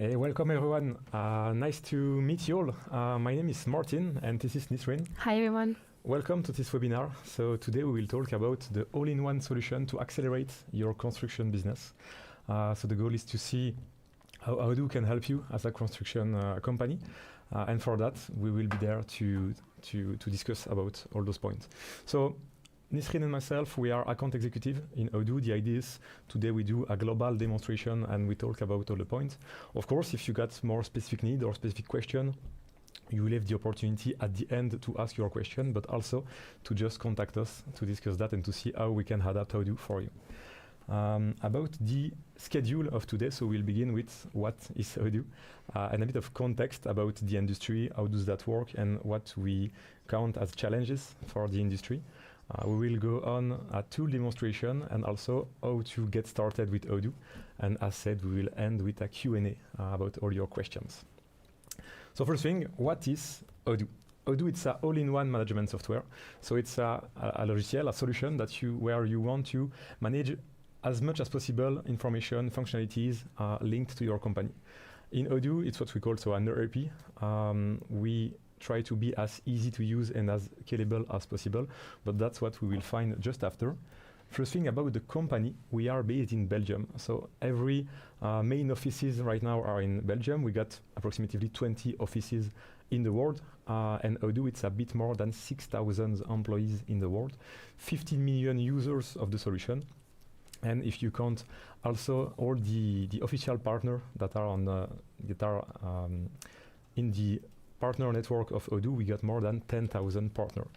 Hey, welcome everyone. Nice to meet you all. My name is Martin and this is Nisrin. Hi everyone. Welcome to this webinar. So today we will talk about the all-in-one solution to accelerate your construction business. So the goal is to see how Odoo can help you as a construction company. And for that, we will be there to discuss about all those points. So Nisrin and myself, we are account executive in Odoo. The idea is today we do a global demonstration and we talk about all the points. Of course, if you got more specific need or specific question, you will have the opportunity at the end to ask your question, but also to just contact us to discuss that and to see how we can adapt Odoo for you. About the schedule of today, so we'll begin with what is Odoo and a bit of context about the industry, how does that work, and what we count as challenges for the industry. We will go on a tool demonstration and also how to get started with Odoo. And as said, we will end with a Q&A about all your questions. So first thing, what is Odoo? Odoo, it's an all-in-one management software. So it's a logiciel, a solution that where you want to manage as much as possible information, functionalities linked to your company. In Odoo, it's what we call an ERP. We try to be as easy to use and as scalable as possible, but that's what we will find just after. First thing about the company, we are based in Belgium. So every main offices right now are in Belgium. We got approximately 20 offices in the world, and Odoo, it's a bit more than 6,000 employees in the world, 15 million users of the solution. And if you count also all the official partners that are in the partner network of Odoo, we got more than 10,000 partners.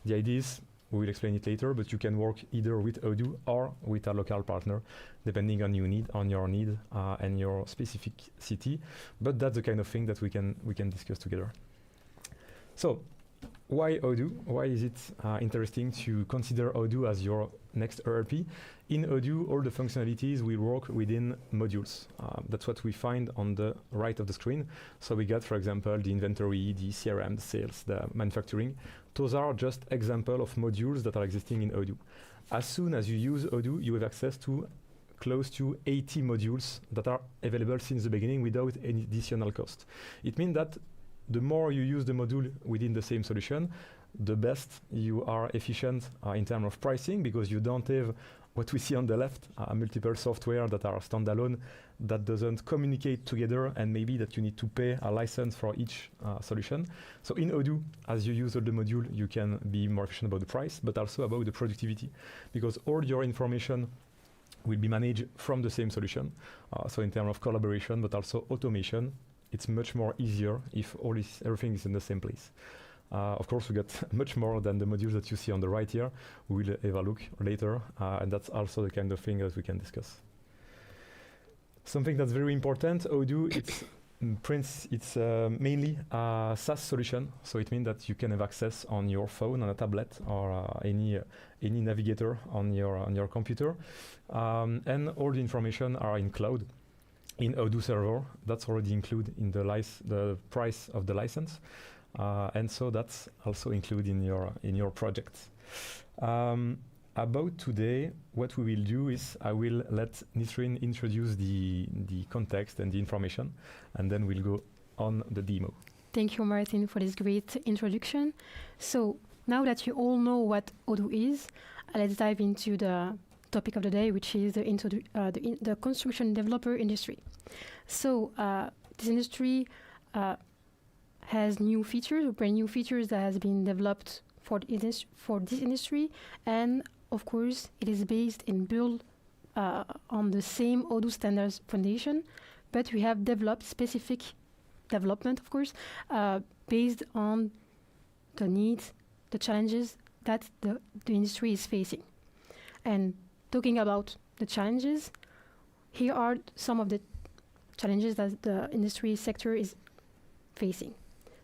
The idea is, we will explain it later, but you can work either with Odoo or with a local partner, depending on your need and your specific city. But that's the kind of thing that we can discuss together. So, why Odoo? Why is it interesting to consider Odoo as your next ERP? In Odoo, all the functionalities will work within modules. That's what we find on the right of the screen. So we got, for example, the inventory, the CRM, the sales, the manufacturing. Those are just examples of modules that are existing in Odoo. As soon as you use Odoo, you have access to close to 80 modules that are available since the beginning without any additional cost. It means that the more you use the module within the same solution, the best you are efficient in terms of pricing, because you don't have what we see on the left, multiple software that are standalone that doesn't communicate together, and maybe that you need to pay a license for each solution. So in Odoo, as you use all the module, you can be more efficient about the price, but also about the productivity, because all your information will be managed from the same solution. So in terms of collaboration, but also automation, it's much more easier if everything is in the same place. Of course, we got much more than the modules that you see on the right here. We will have a look later, and that's also the kind of thing that we can discuss. Something that's very important, Odoo, it's mainly a SaaS solution, so it means that you can have access on your phone, on a tablet, or any navigator on your computer, and all the information are in cloud. In Odoo server, that's already included in the price of the license, and so that's also included in your project. About today, what we will do is I will let Nisrin introduce the context and the information, and then we'll go on the demo. Thank you, Martin, for this great introduction. So now that you all know what Odoo is, let's dive into the topic of the day, which is the construction developer industry. So this industry has new features, brand new features that has been developed for this industry, and of course it is based and built on the same Odoo standards foundation, but we have developed specific development, of course, based on the needs, the challenges that the industry is facing. And talking about the challenges, here are some of the challenges that the industry sector is facing.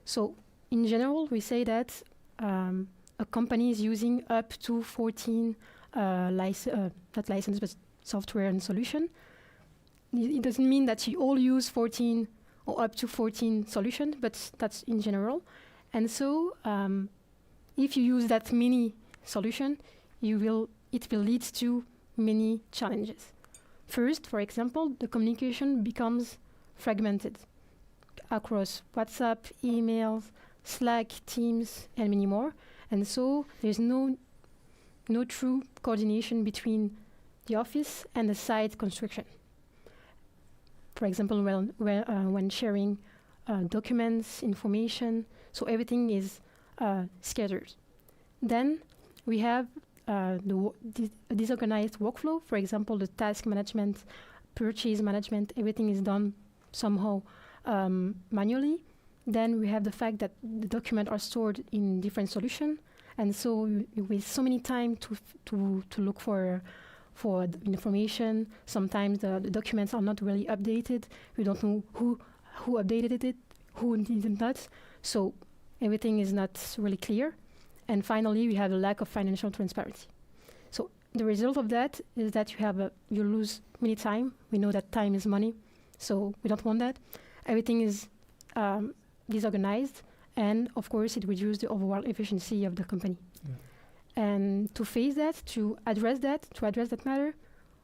So in general, we say that a company is using up to 14 not license, but software and solution. It doesn't mean that you all use 14 or up to 14 solutions, but that's in general. And so if you use that many solution, it will lead to many challenges. First, for example, the communication becomes fragmented across WhatsApp, emails, Slack, Teams, and many more. And so there's no true coordination between the office and the site construction. For example, when sharing documents, information, so everything is scattered. Then we have disorganized workflow. For example, the task management, purchase management, everything is done somehow manually. Then we have the fact that the documents are stored in different solutions, and so you waste so many time to look for the information. Sometimes the documents are not really updated. We don't know who updated it, who did not. So everything is not really clear. And finally, we have a lack of financial transparency. So the result of that is that you lose many time. We know that time is money, so we don't want that. Everything is disorganized, and of course, it reduces the overall efficiency of the company. Yeah. And to face that, to address that matter,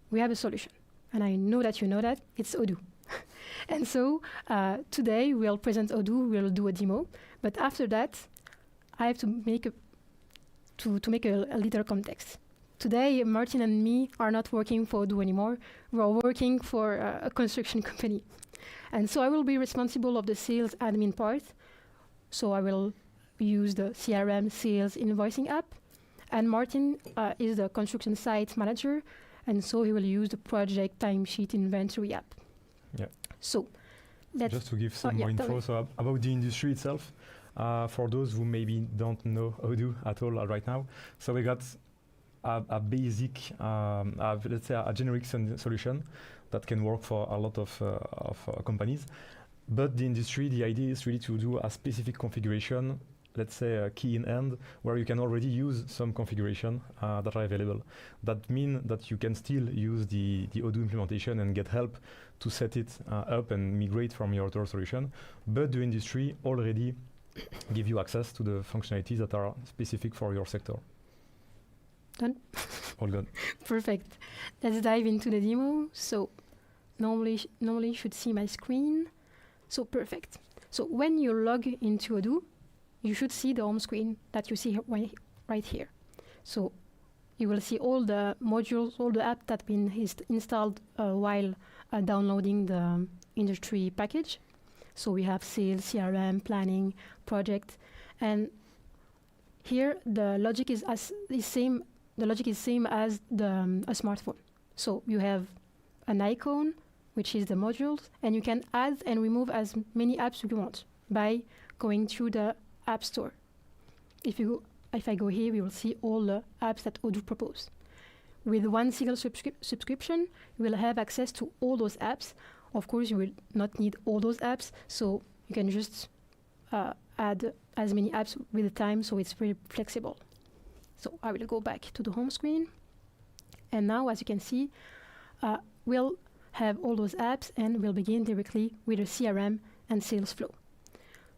we have a solution. And I know that you know that, it's Odoo. And so today we'll present Odoo, we'll do a demo, but after that, I have to make a little context. Today, Martin and me are not working for Odoo anymore. We are working for a construction company. And so I will be responsible of the sales admin part. So I will use the CRM sales invoicing app. And Martin is the construction site manager. And so he will use the project timesheet inventory app. Yeah. So let's just to give some more info about the industry itself. For those who maybe don't know Odoo at all right now. So we got a basic, let's say a generic solution that can work for a lot of companies. But the industry, the idea is really to do a specific configuration, let's say a key in hand, where you can already use some configuration that are available. That means that you can still use the Odoo implementation and get help to set it up and migrate from your other solution. But the industry already give you access to the functionalities that are specific for your sector. Done? All good. Perfect. Let's dive into the demo. So normally you should see my screen. So perfect. So when you log into Odoo, you should see the home screen that you see right here. So you will see all the modules, all the apps that have been installed while downloading the industry package. So we have sales, CRM, planning, project, and here the logic is same. The logic is same as a smartphone. So you have an icon, which is the modules, and you can add and remove as many apps you want by going through the App Store. If I go here, we will see all the apps that Odoo propose. With one single subscription, you will have access to all those apps. Of course, you will not need all those apps, so you can just add as many apps with the time, so it's very flexible. So I will go back to the home screen. And now, as you can see, we'll have all those apps and we'll begin directly with the CRM and sales flow.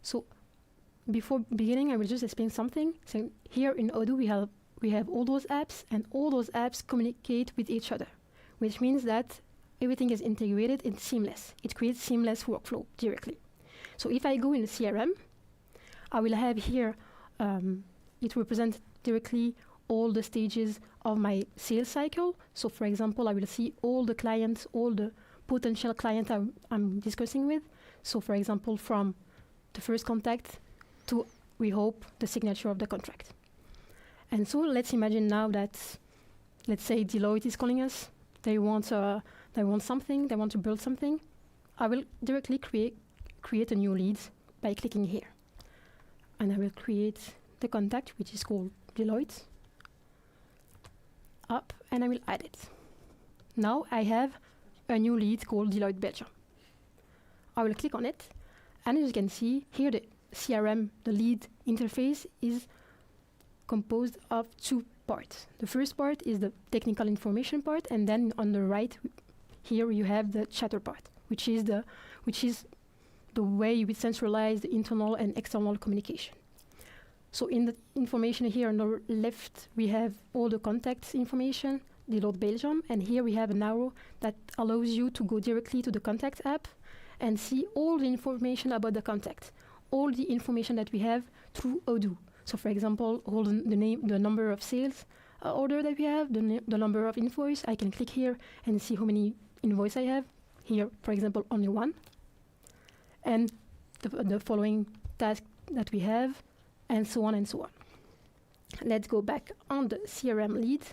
So before beginning, I will just explain something. So here in Odoo, we have all those apps, and all those apps communicate with each other, which means that everything is integrated and seamless. It creates seamless workflow directly. So if I go in the CRM, I will have here, it represents directly all the stages of my sales cycle. So for example, I will see all the clients, all the potential clients I'm discussing with. So for example, from the first contact to, we hope, the signature of the contract. And so let's imagine now that, let's say Deloitte is calling us. They want something, they want to build something. I will directly create a new lead by clicking here. And I will create the contact, which is called Deloitte, up, and I will add it. Now I have a new lead called Deloitte Belgium. I will click on it, and as you can see here, the CRM, the lead interface, is composed of two parts. The first part is the technical information part, and then on the right here you have the chatter part, which is the way we centralize the internal and external communication. So in the information here on the left, we have all the contacts information, Deloitte Belgium, and here we have an arrow that allows you to go directly to the contact app and see all the information about the contact, all the information that we have through Odoo. So for example, all the name, the number of sales order that we have, the number of invoice. I can click here and see how many invoice I have. Here, for example, only one. And the following task that we have, and so on and so on. Let's go back on the CRM lead.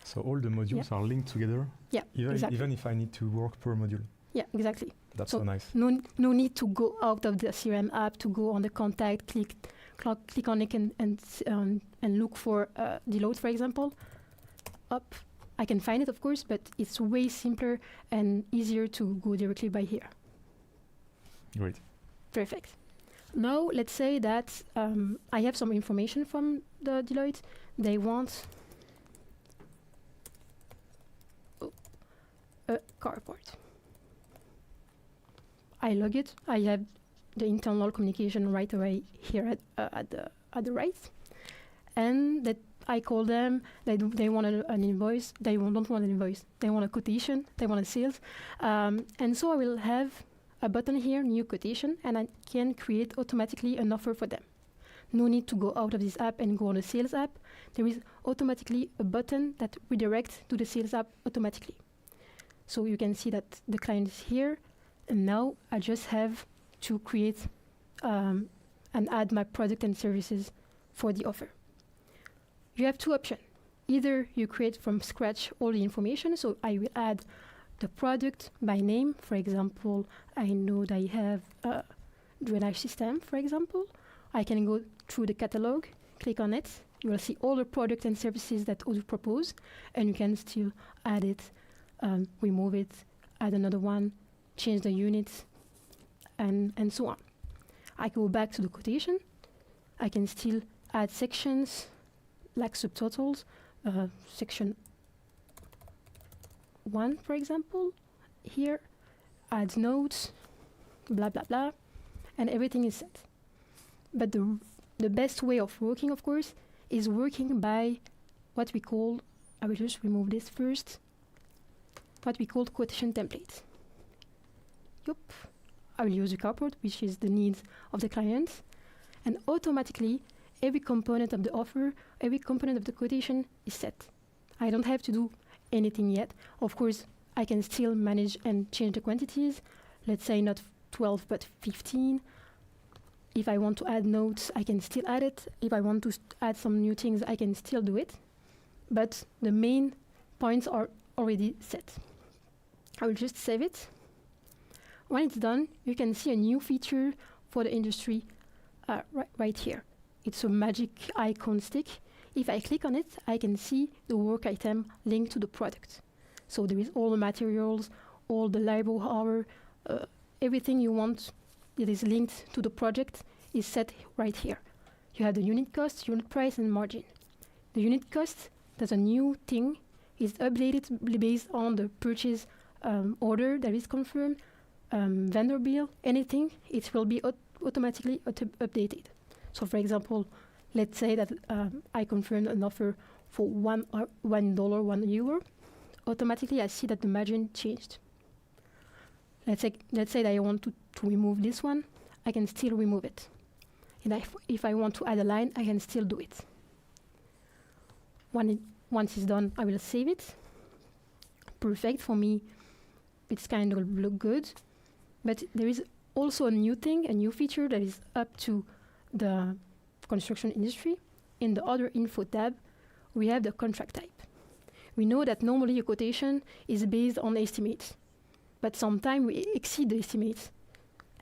So all the modules are linked together? Yeah, exactly. Even if I need to work per module? Yeah, exactly. That's so nice. No need to go out of the CRM app to go on the contact, click on it and look for Deload, for example. Up, I can find it, of course, but it's way simpler and easier to go directly by here. Great. Perfect. Now, let's say that I have some information from the Deloitte. They want a carport. I log it. I have the internal communication right away here at the right, and that I call them. They want an invoice. They don't want an invoice. They want a quotation. They want a sales, and so I will have a button here, new quotation, and I can create automatically an offer for them. No need to go out of this app and go on the sales app. There is automatically a button that redirects to the sales app automatically. So you can see that the client is here, and now I just have to create and add my product and services for the offer. You have two options. Either you create from scratch all the information, so I will add the product by name. For example, I know that I have a drainage system, for example. I can go through the catalog, click on it. You will see all the products and services that Odoo propose, and you can still add it, remove it, add another one, change the units, and so on. I go back to the quotation. I can still add sections like subtotals, section 1, for example, here, add notes, blah, blah, blah, and everything is set. But the best way of working, of course, is working by what we call, I will just remove this first, what we call quotation templates. Yup. I will use the carport, which is the needs of the client, and automatically every component of the offer, every component of the quotation is set. I don't have to do anything yet. Of course, I can still manage and change the quantities. Let's say not 12, but 15. If I want to add notes, I can still add it. If I want to add some new things, I can still do it. But the main points are already set. I will just save it. When it's done, you can see a new feature for the industry right here. It's a magic icon stick. If I click on it, I can see the work item linked to the product. So there is all the materials, all the labor hour, everything you want that is linked to the project is set right here. You have the unit cost, unit price, and margin. The unit cost, that's a new thing, is updated based on the purchase order that is confirmed, vendor bill, anything, it will be automatically updated. So for example, let's say that I confirmed an offer for €1. Automatically, I see that the margin changed. Let's say that I want to remove this one. I can still remove it. And if I want to add a line, I can still do it. Once it's done, I will save it. Perfect for me. It's kind of look good. But there is also a new thing, a new feature that is up to the construction industry. In the other info tab, we have the contract type. We know that normally a quotation is based on estimates, but sometimes we exceed the estimates.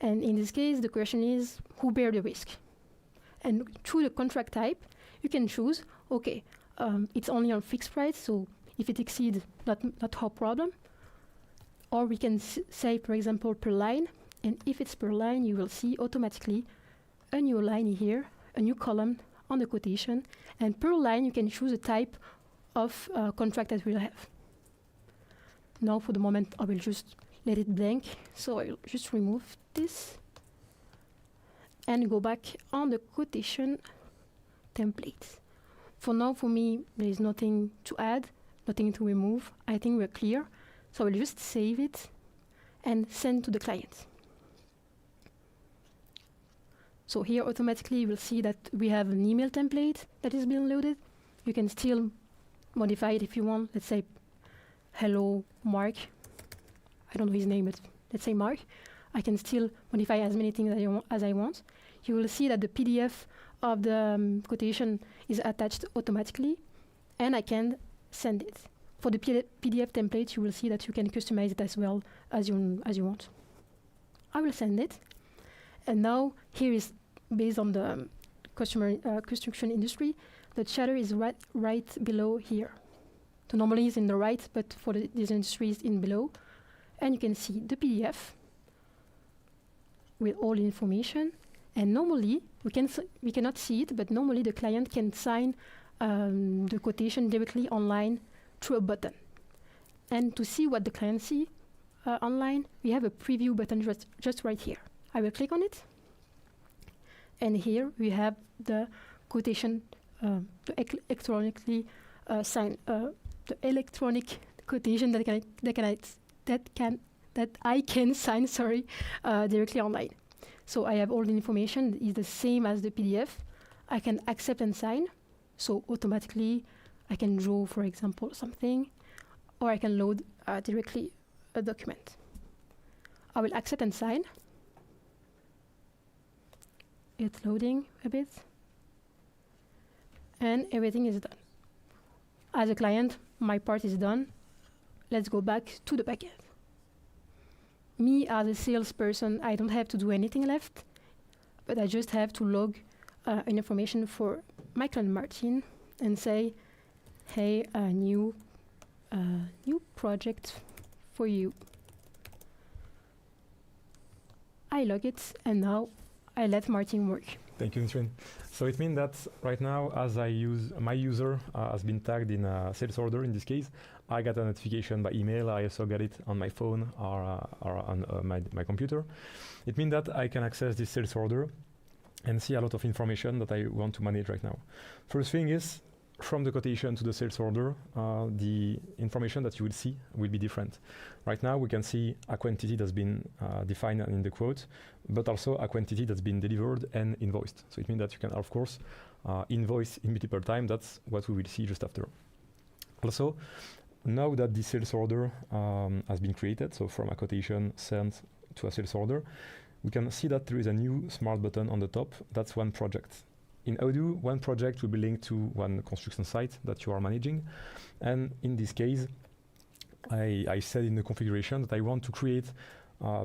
And in this case, the question is, who bear the risk? And through the contract type, you can choose, okay, it's only on fixed price, so if it exceeds, not our problem. Or we can say, for example, per line, and if it's per line, you will see automatically a new line here, a new column on the quotation, and per line you can choose a type of contract that we'll have. Now for the moment I will just let it blank, so I'll just remove this and go back on the quotation template. For now, for me, there is nothing to add, nothing to remove. I think we're clear, so I will just save it and send to the client. So here automatically you will see that we have an email template that is being loaded. You can still modify it if you want. Let's say, hello, Mark. I don't know his name, but let's say Mark. I can still modify as many things as I want. You will see that the PDF of the quotation is attached automatically, and I can send it. For the PDF template, you will see that you can customize it as well as you want. I will send it. And now here is based on the construction industry. The chatter is right below here. So normally it's in the right, but for this industry it's in below. And you can see the PDF with all the information. And normally we cannot see it, but normally the client can sign the quotation directly online through a button. And to see what the client see online, we have a preview button just right here. I will click on it, and here we have the quotation, the electronic quotation that I can sign directly online. So I have all the information. It's the same as the PDF. I can accept and sign. So automatically, I can draw, for example, something, or I can load directly a document. I will accept and sign. It's loading a bit. And everything is done. As a client, my part is done. Let's go back to the backend. Me, as a salesperson, I don't have to do anything left, but I just have to log an information for my client Martin and say, hey, a new project for you. I log it, and now I let Martin work. Thank you, Nisrin. So it means that right now, as my user has been tagged in a sales order in this case, I got a notification by email. I also got it on my phone or on my computer. It means that I can access this sales order and see a lot of information that I want to manage right now. First thing is, from the quotation to the sales order, the information that you will see will be different. Right now, we can see a quantity that's been defined in the quote, but also a quantity that's been delivered and invoiced. So it means that you can, of course, invoice in multiple times. That's what we will see just after. Also, now that the sales order has been created, so from a quotation sent to a sales order, we can see that there is a new smart button on the top. That's one project. In Odoo, one project will be linked to one construction site that you are managing. And in this case, I said in the configuration that I want to create,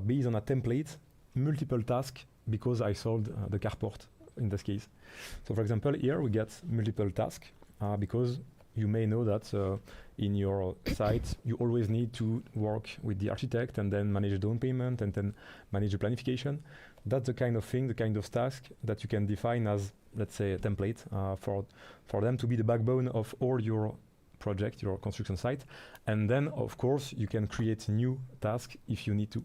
based on a template, multiple tasks because I sold the carport in this case. So for example, here we get multiple tasks because you may know that in your site, you always need to work with the architect and then manage the down payment and then manage the planification. That's the kind of thing, the kind of task that you can define as, let's say, a template for them to be the backbone of all your project, your construction site. And then, of course, you can create new tasks if you need to.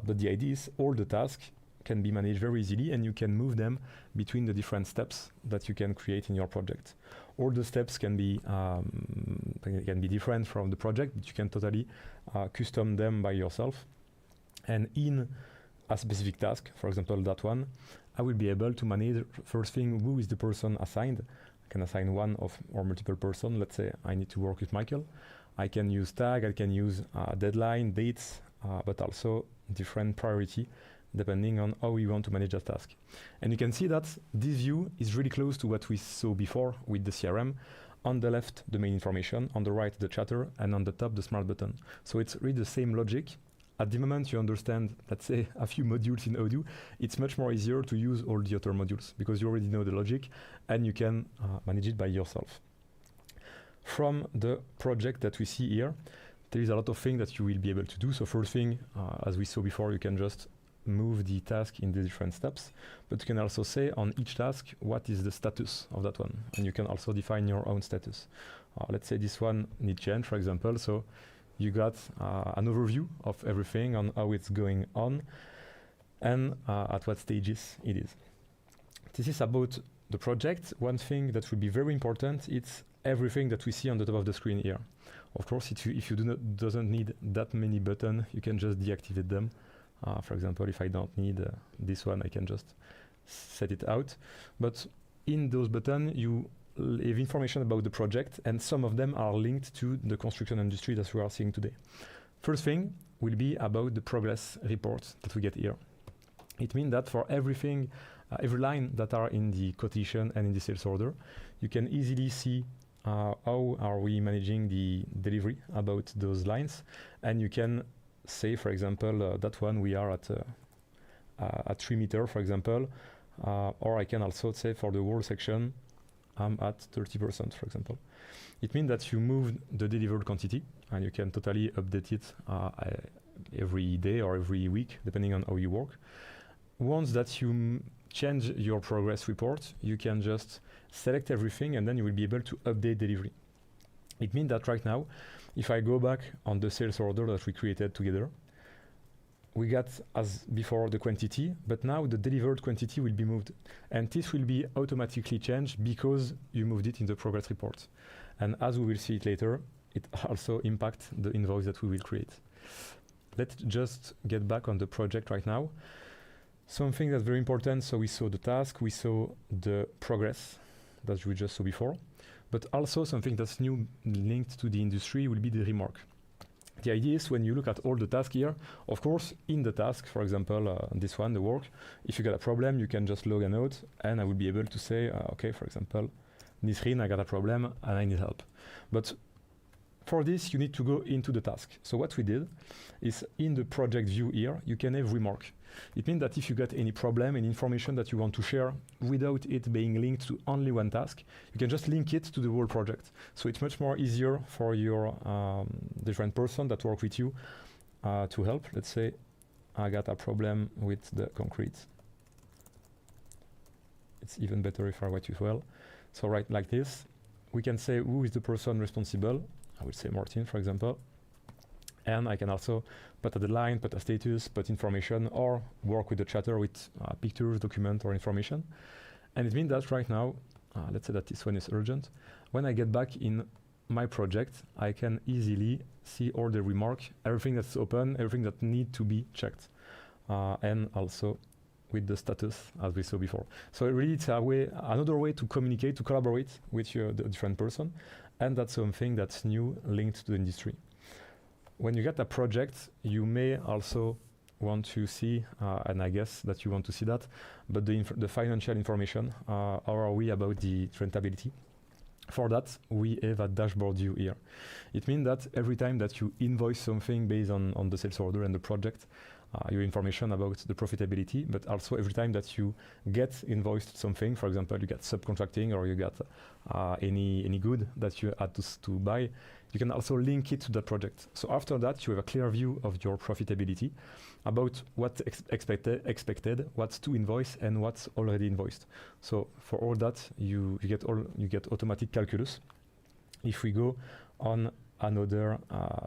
But the idea is all the tasks can be managed very easily, and you can move them between the different steps that you can create in your project. All the steps can be different from the project, but you can totally custom them by yourself. And in a specific task, for example, that one, I will be able to manage first thing, who is the person assigned. I can assign one or multiple person. Let's say I need to work with Michael. I can use tag, I can use deadline, dates, but also different priority depending on how we want to manage that task. And you can see that this view is really close to what we saw before with the CRM. On the left, the main information, on the right, the chatter, and on the top, the smart button. So it's really the same logic. At the moment you understand, let's say, a few modules in Odoo, it's much more easier to use all the other modules because you already know the logic and you can manage it by yourself. From the project that we see here, there is a lot of things that you will be able to do. So first thing, as we saw before, you can just move the task in the different steps, but you can also say on each task what is the status of that one, and you can also define your own status. Let's say this one needs change, for example, so you got an overview of everything on how it's going on and at what stages it is. This is about the project. One thing that will be very important is everything that we see on the top of the screen here. Of course, if you doesn't need that many buttons, you can just deactivate them. For example, if I don't need this one, I can just set it out. But in those buttons, you have information about the project, and some of them are linked to the construction industry that we are seeing today. First thing will be about the progress report that we get here. It means that for everything, every line that are in the quotation and in the sales order, you can easily see how are we managing the delivery about those lines, and you can say, for example, that one we are at 3 meters, for example, or I can also say for the whole section I'm at 30%, for example. It means that you move the delivered quantity, and you can totally update it every day or every week, depending on how you work. Once that you change your progress report, you can just select everything, and then you will be able to update delivery. It means that right now, if I go back on the sales order that we created together, we got, as before, the quantity, but now the delivered quantity will be moved. And this will be automatically changed because you moved it in the progress report. And as we will see it later, it also impacts the invoice that we will create. Let's just get back on the project right now. Something that's very important, so we saw the task, we saw the progress that we just saw before, but also something that's new linked to the industry will be the remark. The idea is when you look at all the tasks here, of course, in the task, for example, this one, the work, if you got a problem, you can just log a note, and I will be able to say, okay, for example, Nisrin, I got a problem, and I need help. But for this, you need to go into the task. So what we did is in the project view here, you can have remark. It means that if you got any problem, any information that you want to share without it being linked to only one task, you can just link it to the whole project. So it's much more easier for your different person that work with you to help. Let's say I got a problem with the concrete. It's even better if I write it well. So right like this, we can say who is the person responsible. I will say Martin, for example. And I can also put a deadline, put a status, put information, or work with the chatter with pictures, document, or information. And it means that right now, let's say that this one is urgent. When I get back in my project, I can easily see all the remark, everything that's open, everything that need to be checked, and also with the status as we saw before. So really, it's another way to communicate, to collaborate with the different person, and that's something that's new linked to the industry. When you get a project, you may also want to see, and I guess that you want to see that, but the financial information, how are we about the rentability? For that, we have a dashboard view here. It means that every time that you invoice something based on the sales order and the project, your information about the profitability, but also every time that you get invoiced something, for example, you get subcontracting or you got any good that you had to buy, you can also link it to that project. So after that, you have a clear view of your profitability about what's expected, what's to invoice, and what's already invoiced. So for all that, you get automatic calculus. If we go on another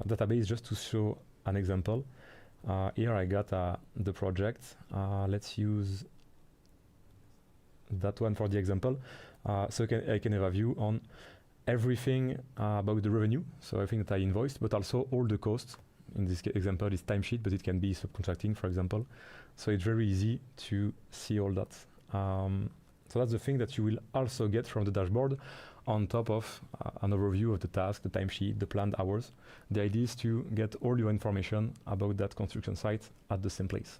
database, just to show an example, here I got the project. Let's use that one for the example. So I can have a view on everything about the revenue, so everything that I invoiced, but also all the costs. In this example, it's timesheet, but it can be subcontracting, for example. So it's very easy to see all that. So that's the thing that you will also get from the dashboard on top of an overview of the task, the timesheet, the planned hours. The idea is to get all your information about that construction site at the same place.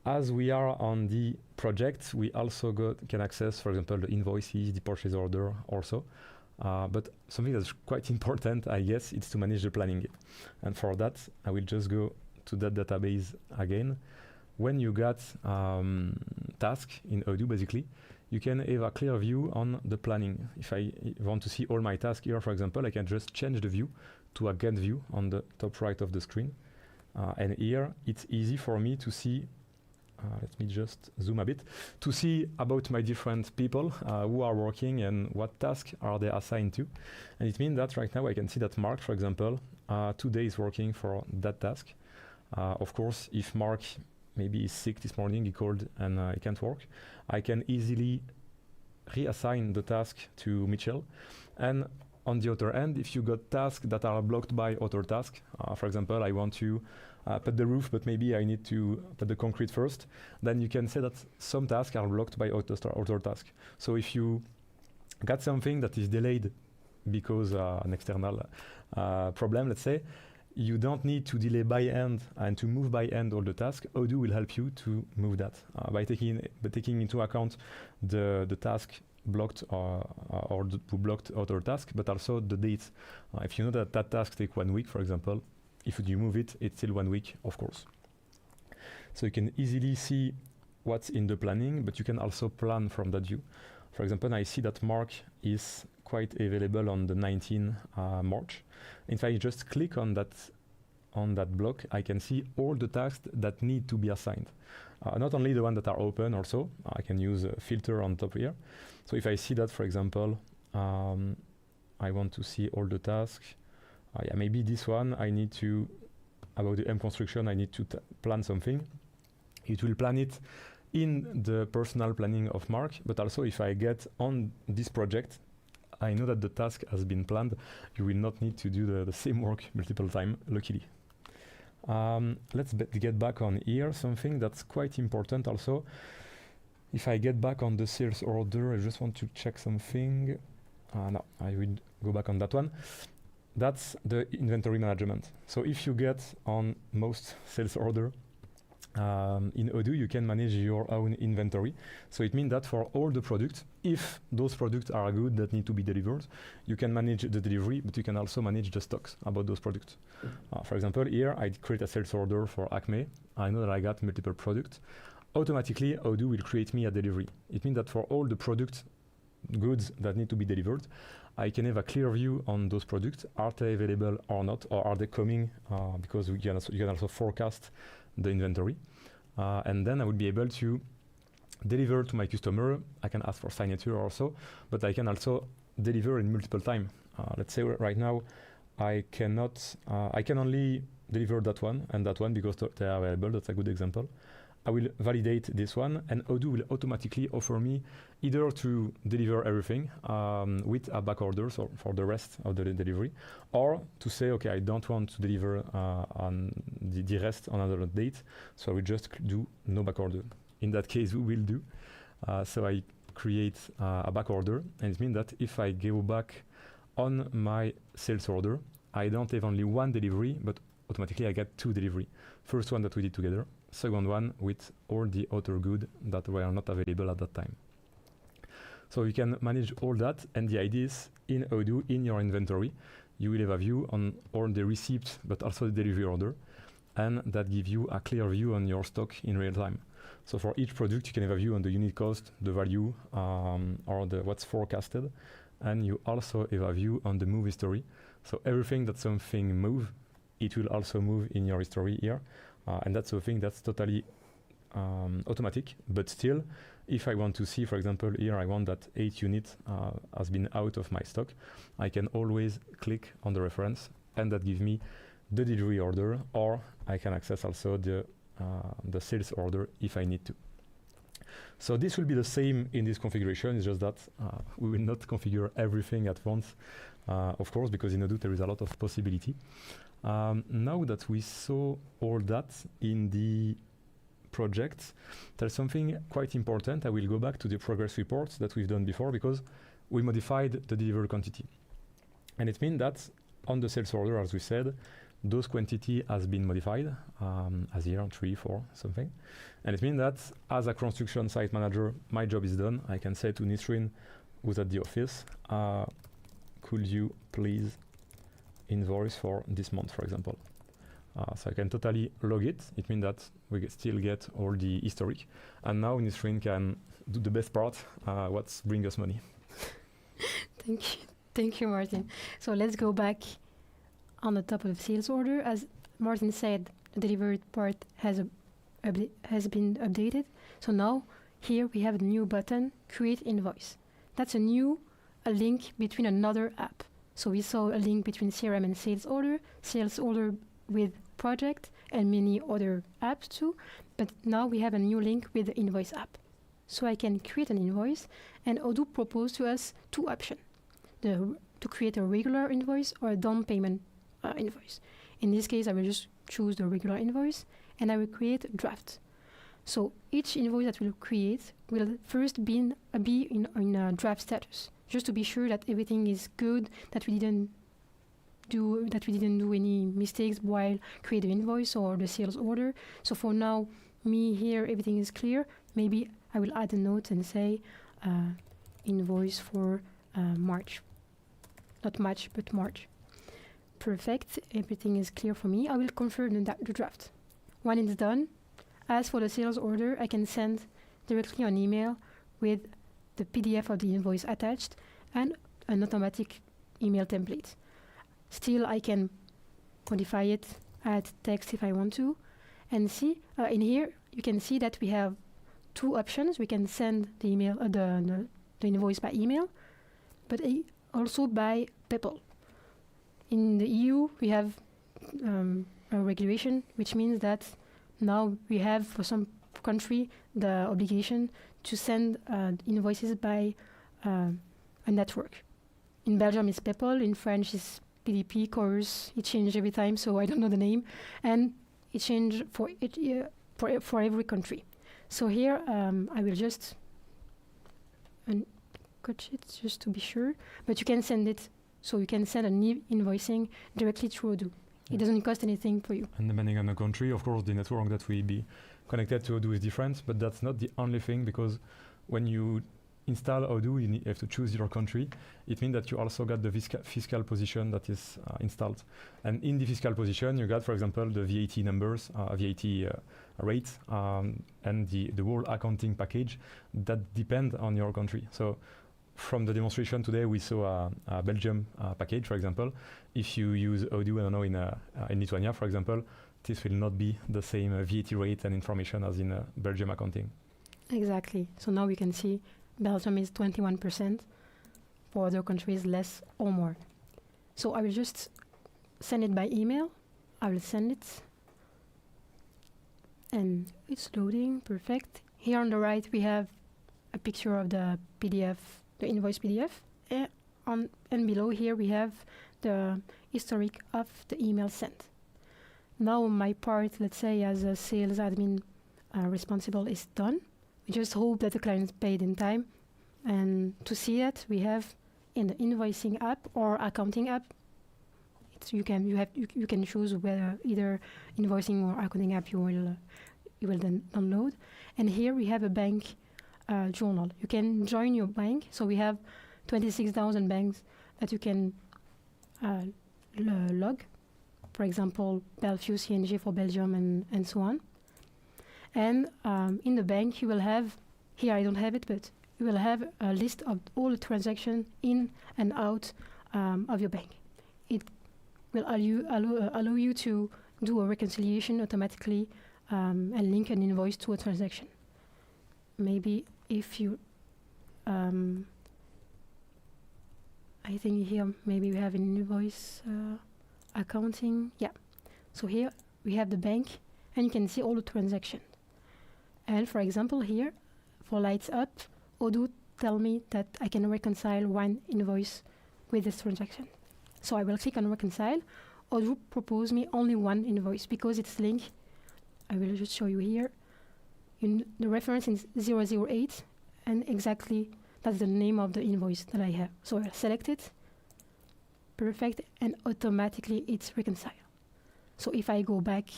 As we are on the project, we also can access, for example, the invoices, the purchase order also. But something that's quite important, I guess, is to manage the planning. And for that, I will just go to that database again. When you got task in Odoo, basically, you can have a clear view on the planning. If I want to see all my tasks here, for example, I can just change the view to a Gantt view on the top right of the screen. And here, it's easy for me to see, let me just zoom a bit, to see about my different people who are working and what tasks are they assigned to. And it means that right now I can see that Mark, for example, today is working for that task. Of course, if Mark maybe is sick this morning, he called and he can't work, I can easily reassign the task to Mitchell. And on the other end, if you got tasks that are blocked by other tasks, for example, I want to put the roof, but maybe I need to put the concrete first, then you can say that some tasks are blocked by other tasks. So if you got something that is delayed because an external problem, let's say, you don't need to delay by hand and to move by hand all the tasks. Odoo will help you to move that by taking into account the task blocked or who blocked other task, but also the dates. If you know that that task take 1 week, for example, if you move it, it's still 1 week, of course. So you can easily see what's in the planning, but you can also plan from that view. For example, I see that Mark is quite available on the 19th March. If I just click on that block, I can see all the tasks that need to be assigned. Not only the ones that are open also, I can use a filter on top here. So if I see that, for example, I want to see all the tasks, yeah, maybe this one, I need to, about the M construction, I need to plan something. It will plan it in the personal planning of Mark, but also if I get on this project, I know that the task has been planned. You will not need to do the same work multiple times, luckily. Let's get back on here, something that's quite important also. If I get back on the sales order, I just want to check something. No, I will go back on that one. That's the inventory management. So if you get on most sales order, in Odoo, you can manage your own inventory. So it means that for all the products, if those products are good that need to be delivered, you can manage the delivery, but you can also manage the stocks about those products. For example, here I create a sales order for Acme. I know that I got multiple products. Automatically, Odoo will create me a delivery. It means that for all the product goods that need to be delivered, I can have a clear view on those products. Are they available or not, or are they coming? Because you can also forecast the inventory. And then I would be able to deliver to my customer. I can ask for signature also, but I can also deliver in multiple time. Let's say right now, I can only deliver that one and that one because they are available. That's a good example. I will validate this one, and Odoo will automatically offer me either to deliver everything with a back order for the rest of the delivery, or to say, okay, I don't want to deliver on the rest on another date, so I will just do no back order. In that case, we will do. So I create a back order, and it means that if I go back on my sales order, I don't have only one delivery, but automatically I get 2 delivery. First one that we did together, second one with all the other goods that were not available at that time. So you can manage all that, and the idea is in Odoo, in your inventory, you will have a view on all the receipts, but also the delivery order, and that gives you a clear view on your stock in real time. So for each product, you can have a view on the unit cost, the value, or what's forecasted, and you also have a view on the move history. So everything that something move, it will also move in your history here. And that's a thing that's totally automatic, but still, if I want to see, for example, here I want that 8 units has been out of my stock, I can always click on the reference, and that gives me the delivery order, or I can access also the sales order if I need to. So this will be the same in this configuration. It's just that we will not configure everything at once, of course, because in Odoo there is a lot of possibility. Now that we saw all that in the project, there's something quite important. I will go back to the progress reports that we've done before, because we modified the delivered quantity. And it means that on the sales order, as we said, those quantity has been modified as here, 3, 4, something. And it means that as a construction site manager, my job is done. I can say to Nisrin, who's at the office, could you please invoice for this month, for example. So I can totally log it. It means that we still get all the historic. And now Nisrin can do the best part, what's bring us money. Thank you, Martin. So let's go back on the top of the sales order. As Martin said, the delivered part has been updated. So now here we have a new button, Create Invoice. That's a link between another app. So we saw a link between CRM and sales order with project, and many other apps too. But now we have a new link with the Invoice app. So I can create an invoice, and Odoo proposed to us two options: to create a regular invoice or a down payment invoice. In this case, I will just choose the regular invoice, and I will create a draft. So each invoice that we'll create will first be in a draft status, just to be sure that everything is good, that we didn't do any mistakes while creating the invoice or the sales order. So for now, me here, everything is clear. Maybe I will add a note and say invoice for March. Not March, but March. Perfect, everything is clear for me. I will confirm the draft. When it's done, as for the sales order, I can send directly an email with the PDF of the invoice attached and an automatic email template. Still, I can modify it, add text if I want to. And see, in here, you can see that we have two options. We can send the email, the invoice by email, but also by PayPal. In the EU, we have a regulation, which means that now we have, for some country, the obligation to send invoices by a network. In Belgium, it's PayPal. In French, it's PDP, Chorus. It changes every time, so I don't know the name. And it changes for every country. So here, I will just cut it just to be sure. But you can send it, so you can send an invoicing directly through Odoo. It doesn't cost anything for you. And depending on the country, of course, the network that will be connected to Odoo is different, but that's not the only thing, because when you install Odoo, you have to choose your country. It means that you also got the fiscal position that is installed. And in the fiscal position, you got, for example, the VAT numbers, VAT rates, and the whole accounting package that depend on your country. So from the demonstration today, we saw a Belgium package, for example. If you use Odoo, I don't know, in Lithuania, for example, this will not be the same VAT rate and information as in Belgium accounting. Exactly. So now we can see Belgium is 21%. For other countries, less or more. So I will just send it by email. I will send it. And it's loading. Perfect. Here on the right, we have a picture of the PDF, the invoice PDF. And below here, we have the historic of the email sent. Now my part, let's say, as a sales admin responsible is done. We just hope that the client is paid in time. And to see that, we have in the invoicing app or accounting app, you can choose whether either invoicing or accounting app you will then download. And here we have a bank journal. You can join your bank. So we have 26,000 banks that you can log. For example, Bellevue, CNG for Belgium, and so on. And in the bank, you will have, here I don't have it, but you will have a list of all the transactions in and out of your bank. It will allow you to do a reconciliation automatically and link an invoice to a transaction. Maybe if you, I think here maybe we have an invoice accounting. Yeah. So here we have the bank, and you can see all the transactions. And for example, here for Lights Up, Odoo tell me that I can reconcile one invoice with this transaction. So I will click on reconcile. Odoo propose me only one invoice because it's linked. I will just show you here. The reference is 008, and exactly that's the name of the invoice that I have. So I'll select it. Perfect, and automatically it's reconciled. So if I go back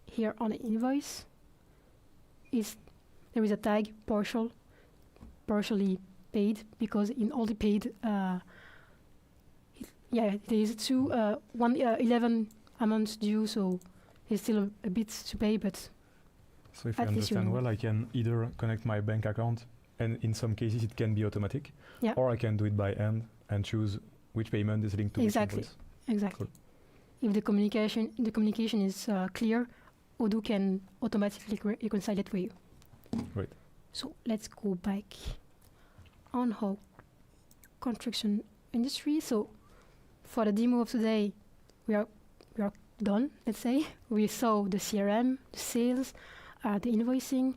here on the invoice, there is a tag partially paid, because in all the paid, there is 11 amounts due, so there's still a bit to pay, but so if I understand well, I can either connect my bank account, and in some cases it can be automatic, or I can do it by hand and choose which payment is linked to which invoice. Exactly. Cool. If the communication is clear, Odoo can automatically reconcile it for you. Right. So let's go back on how construction industry. So for the demo of today, we are done. Let's say we saw the CRM, the sales, the invoicing,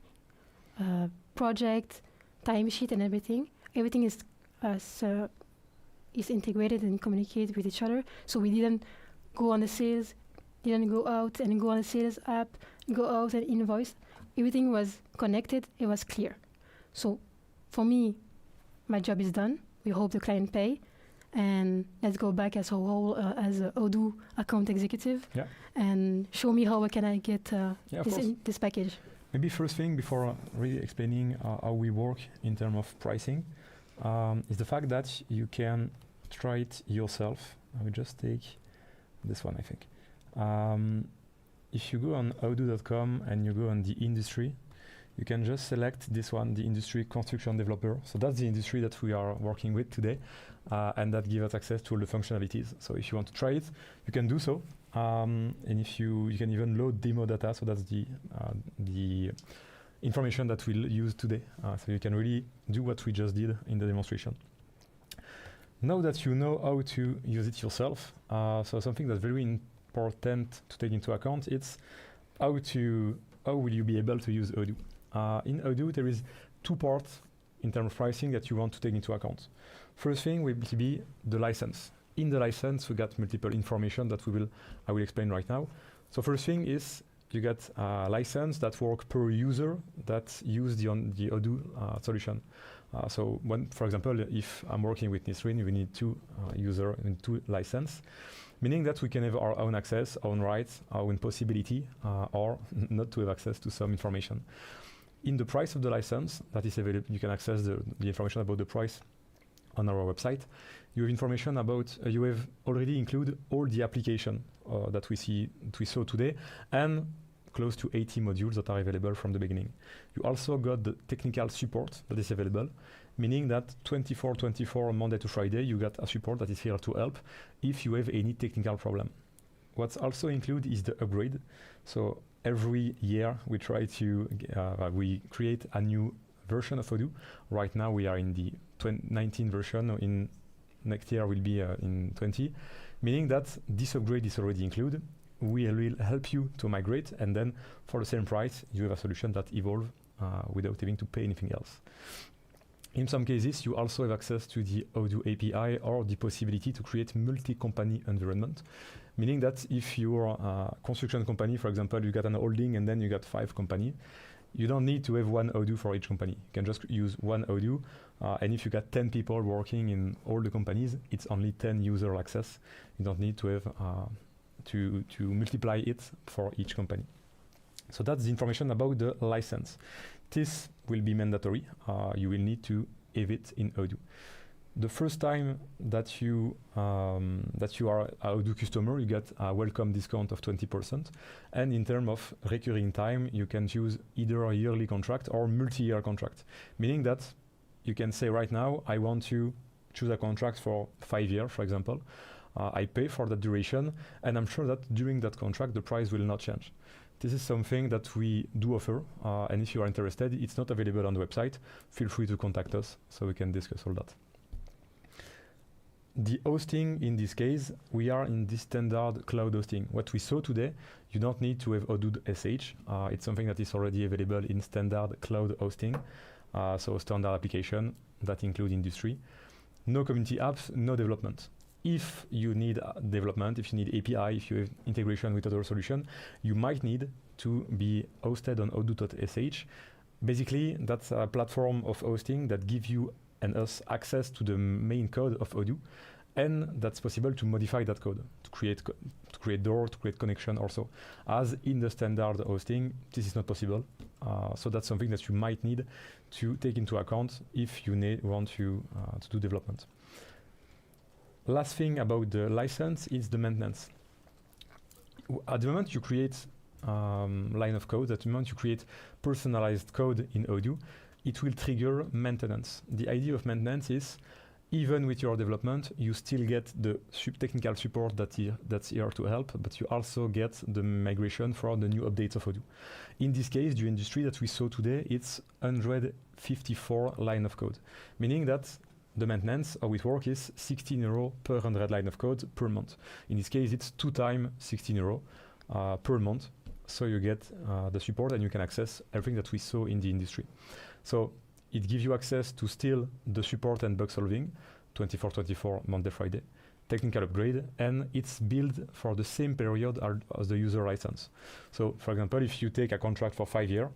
project, timesheet, and everything. Everything is integrated and communicate with each other. So we didn't go on the sales, didn't go out and go on the sales app, go out and invoice. Everything was connected. It was clear. So for me, my job is done. We hope the client pay. And let's go back as a whole, as a Odoo account executive, and show me how can I get this package. Maybe first thing before really explaining how we work in terms of pricing is the fact that you can try it yourself. I will just take this one, I think. If you go on odoo.com and you go on the industry, you can just select this one, the industry construction developer. So that's the industry that we are working with today, and that gives us access to all the functionalities. So if you want to try it, you can do so. And if you can even load demo data, so that's the information that we'll use today. So you can really do what we just did in the demonstration. Now that you know how to use it yourself, so something that's very important to take into account, it's how will you be able to use Odoo. In Odoo, there is two parts in terms of pricing that you want to take into account. First thing will be the license. In the license, we got multiple information that I will explain right now. So first thing is you get a license that work per user that use the Odoo solution. So when, for example, if I'm working with Nisrin, we need two user and two license, meaning that we can have our own access, own rights, our own possibility, or not to have access to some information. In the price of the license that is available, you can access the information about the price on our website. You have information about, you have already included all the application that we saw today, and close to 80 modules that are available from the beginning. You also got the technical support that is available, meaning that 24/24 Monday to Friday, you got a support that is here to help if you have any technical problem. What's also included is the upgrade. So every year we try to, we create a new version of Odoo. Right now we are in the 19 version. In next year will be in 20, meaning that this upgrade is already included. We will help you to migrate, and then for the same price, you have a solution that evolves without having to pay anything else. In some cases, you also have access to the Odoo API or the possibility to create multi-company environment, meaning that if you're a construction company, for example, you got an holding and then you got 5 companies, you don't need to have one Odoo for each company. You can just use one Odoo, and if you got 10 people working in all the companies, it's only 10 user access. You don't need to have to multiply it for each company. So that's the information about the license. This will be mandatory. You will need to have it in Odoo. The first time that you are a Odoo customer, you get a welcome discount of 20%. And in terms of recurring time, you can choose either a yearly contract or multi-year contract, meaning that you can say right now, I want to choose a contract for 5 years, for example. I pay for that duration, and I'm sure that during that contract, the price will not change. This is something that we do offer, and if you are interested, it's not available on the website. Feel free to contact us so we can discuss all that. The hosting, in this case, we are in the standard cloud hosting. What we saw today, you don't need to have Odoo SH. It's something that is already available in standard cloud hosting, so standard application that include industry. No community apps, no development. If you need development, if you need API, if you have integration with other solution, you might need to be hosted on odoo.sh. Basically, that's a platform of hosting that gives you and us access to the main code of Odoo, and that's possible to modify that code, to create door, to create connection also. As in the standard hosting, this is not possible. So that's something that you might need to take into account if you want to do development. Last thing about the license is the maintenance. At the moment you create line of code, at the moment you create personalized code in Odoo, it will trigger maintenance. The idea of maintenance is, even with your development, you still get the technical support that's here to help, but you also get the migration for the new updates of Odoo. In this case, the industry that we saw today, it's 154 line of code, meaning that the maintenance, how it works, is 16 euro per 100 line of code per month. In this case, it's 2 times 16 euro per month so you get the support and you can access everything that we saw in the industry. So it gives you access to still the support and bug solving, 24/24 Monday, Friday, technical upgrade, and it's billed for the same period as the user license. So for example, if you take a contract for 5 years,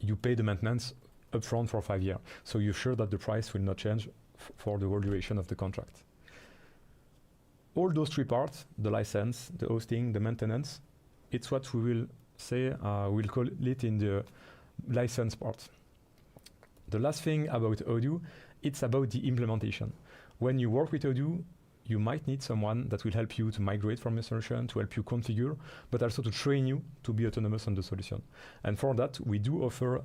you pay the maintenance upfront for 5 years. So you're sure that the price will not change for the whole duration of the contract. All those three parts, the license, the hosting, the maintenance, it's what we will say, we'll call it in the license part. The last thing about Odoo, it's about the implementation. When you work with Odoo, you might need someone that will help you to migrate from your solution, to help you configure, but also to train you to be autonomous on the solution. And for that, we do offer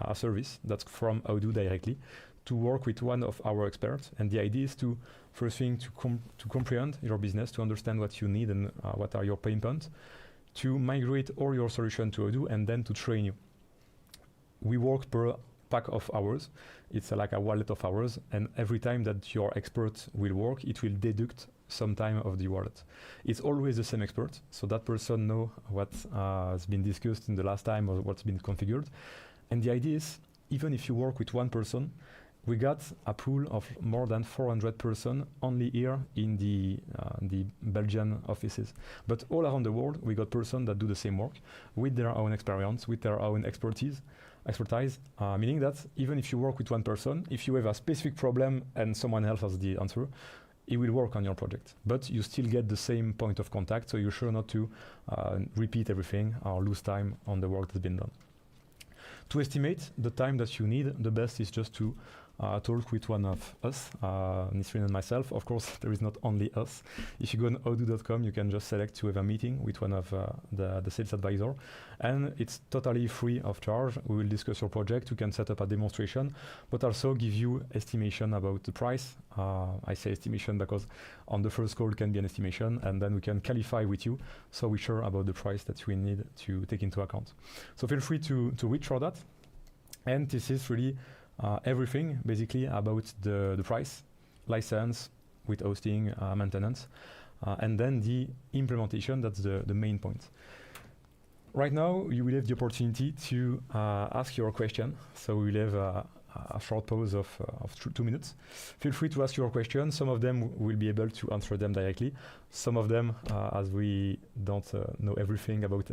a service that's from Odoo directly to work with one of our experts. And the idea is to, first thing, to comprehend your business, to understand what you need and what are your pain points, to migrate all your solution to Odoo, and then to train you. We work per pack of hours. It's like a wallet of hours, and every time that your expert will work, it will deduct some time of the wallet. It's always the same expert, so that person know what has been discussed in the last time or what's been configured. And the idea is, even if you work with one person, we got a pool of more than 400 persons only here in the Belgian offices. But all around the world, we got persons that do the same work with their own experience, with their own expertise, meaning that even if you work with one person, if you have a specific problem and someone else has the answer, it will work on your project. But you still get the same point of contact, so you're sure not to repeat everything or lose time on the work that's been done. To estimate the time that you need, the best is just to talk with one of us, Nisrin and myself. Of course, there is not only us. If you go on odoo.com, you can just select to have a meeting with one of the sales advisor, and it's totally free of charge. We will discuss your project. You can set up a demonstration, but also give you estimation about the price. I say estimation because on the first call can be an estimation, and then we can qualify with you, so we're sure about the price that we need to take into account. So feel free to reach for that. And this is really everything basically about the price, license with hosting, maintenance, and then the implementation. That's the main point. Right now, you will have the opportunity to ask your question. So we will have a short pause of 2 minutes. Feel free to ask your question. Some of them will be able to answer them directly. Some of them, as we don't know everything about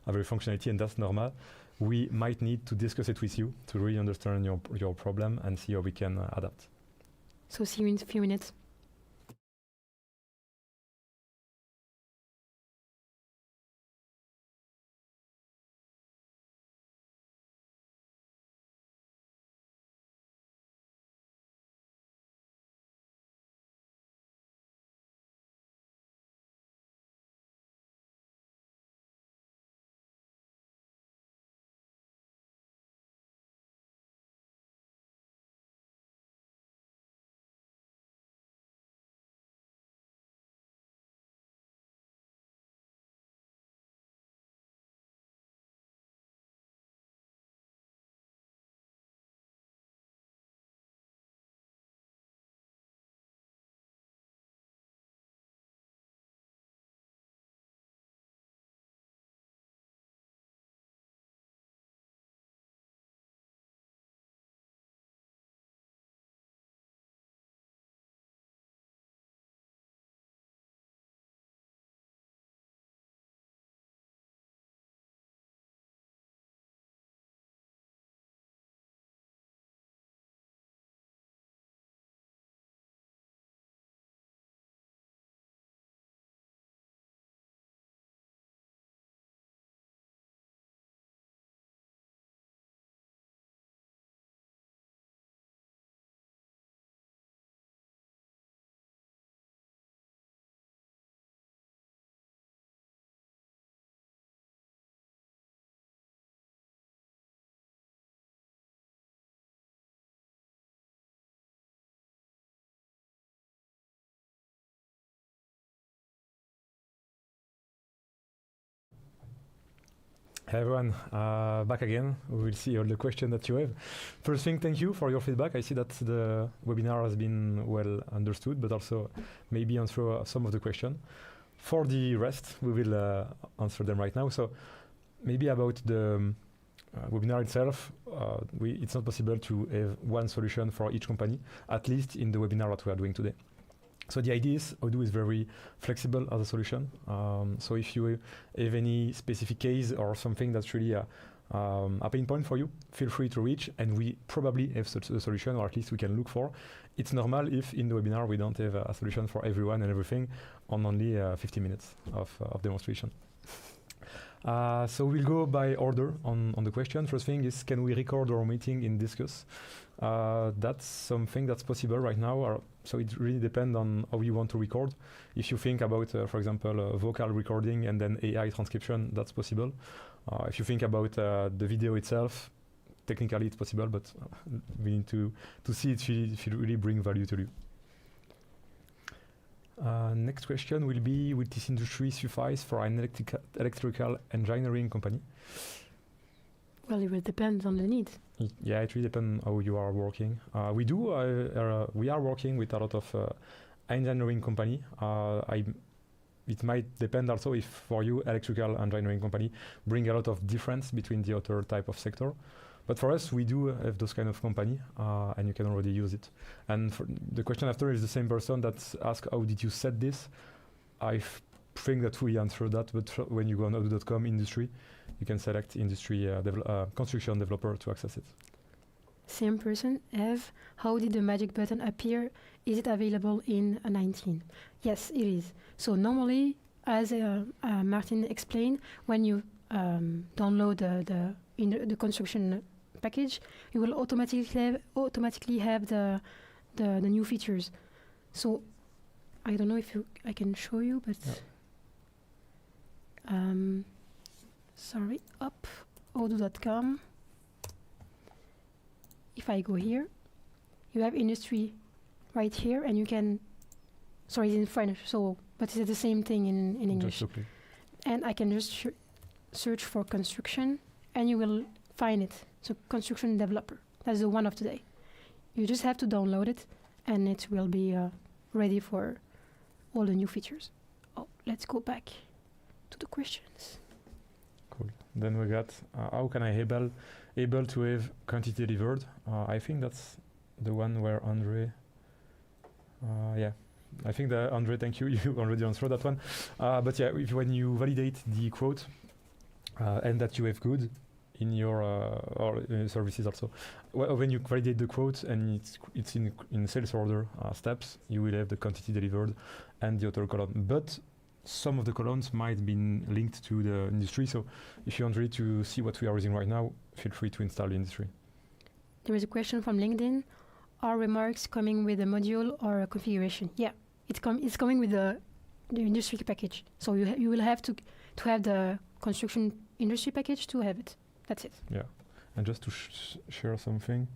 every functionality, and that's normal, we might need to discuss it with you to really understand your problem and see how we can adapt. So see you in a few minutes. Hey everyone, back again. We will see all the questions that you have. First thing, thank you for your feedback. I see that the webinar has been well understood, but also maybe answer some of the questions. For the rest, we will answer them right now. So maybe about the webinar itself, it's not possible to have one solution for each company, at least in the webinar that we are doing today. So the idea is Odoo is very flexible as a solution. So if you have any specific case or something that's really a pain point for you, feel free to reach, and we probably have such a solution, or at least we can look for. It's normal if in the webinar we don't have a solution for everyone and everything on only 50 minutes of demonstration. So we'll go by order on the question. First thing is, can we record our meeting in Discuss? That's something that's possible right now. So it really depends on how you want to record. If you think about, for example, vocal recording and then AI transcription, that's possible. If you think about the video itself, technically it's possible, but we need to see if it really bring value to you. Next question will be, will this industry suffice for an electrical engineering company? Well, it will depend on the need. Yeah, it really depends how you are working. We are working with a lot of engineering company. It might depend also if for you electrical engineering company bring a lot of difference between the other type of sector. But for us, we do have those kind of company, and you can already use it. And for the question after is the same person that asked, how did you set this? I think that we answered that, but when you go on odoo.com industry, you can select industry construction developer to access it. Same person, Eve, how did the magic button appear? Is it available in 19? Yes, it is. So normally, as Martin explained, when you download the construction package, you will automatically have the new features. So I don't know if I can show you, but sorry, up odoo.com. If I go here, you have industry right here, and you can. Sorry, it's in French, so but it's the same thing in English. Okay. And I can just search for construction, and you will find it. So construction developer. That's the one of today. You just have to download it, and it will be ready for all the new features. Oh, let's go back to the questions. Cool. Then we got how can I able to have quantity delivered? I think that's the one where Andre. Yeah, I think that Andre, thank you. You already answered that one. But yeah, when you validate the quote and that you have good in your services also, when you validate the quote and it's in sales order steps, you will have the quantity delivered and the other column. But some of the columns might be linked to the industry. So if you want really to see what we are using right now, feel free to install the industry. There is a question from LinkedIn. Are remarks coming with a module or a configuration? Yeah, it's coming with the industry package. So you will have to have the construction industry package to have it. That's it. Yeah, and just to share something,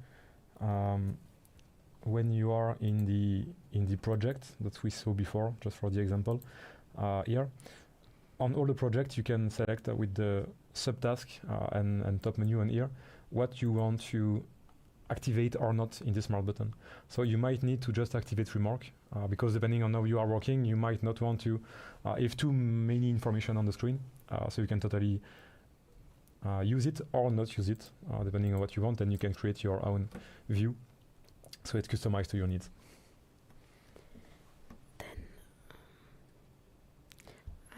when you are in the project that we saw before, just for the example, here, on all the projects you can select with the subtask and top menu and here what you want to activate or not in the smart button. So you might need to just activate remark because depending on how you are working, you might not want to have too many information on the screen. So you can totally use it or not use it depending on what you want, and you can create your own view so it's customized to your needs.